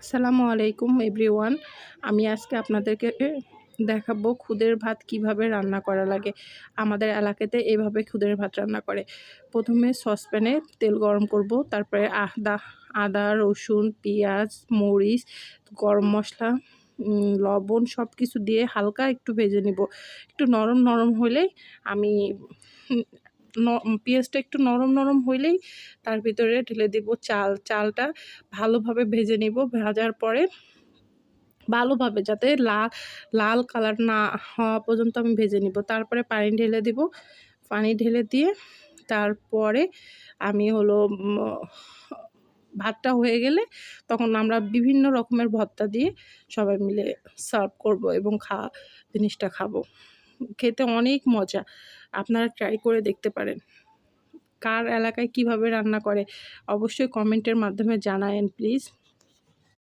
আসসালামু আলাইকুম এভরিওয়ান। আমি আজকে আপনাদেরকে দেখাবো খুদের ভাত কিভাবে রান্না করা লাগে। আমাদের এলাকাতে এভাবে খুদের ভাত রান্না করে। প্রথমে সসপ্যানে তেল গরম করব, তারপরে আদা, রসুন, পেঁয়াজ, মরিচ, গরম মশলা, লবণ সব কিছু দিয়ে হালকা একটু ভেজে নিব। একটু নরম নরম হলেই আমি পেঁয়াজটা একটু নরম নরম হইলেই তার ভিতরে ঢেলে দিব চালটা ভালোভাবে ভেজে নিব। ভাজার পরে ভালোভাবে যাতে লাল কালার না হওয়া পর্যন্ত আমি ভেজে নিব। তারপরে পানি ঢেলে দিব। পানি ঢেলে দিয়ে তারপরে আমি ভাতটা হয়ে গেলে তখন আমরা বিভিন্ন রকমের ভর্তা দিয়ে সবাই মিলে সার্ভ করব এবং জিনিসটা খাবো। খেতে অনেক মজা। আপনারা ট্রাই করে দেখতে পারেন। কার এলাকায় কিভাবে রান্না করে অবশ্যই কমেন্টের মাধ্যমে জানায়েন প্লিজ।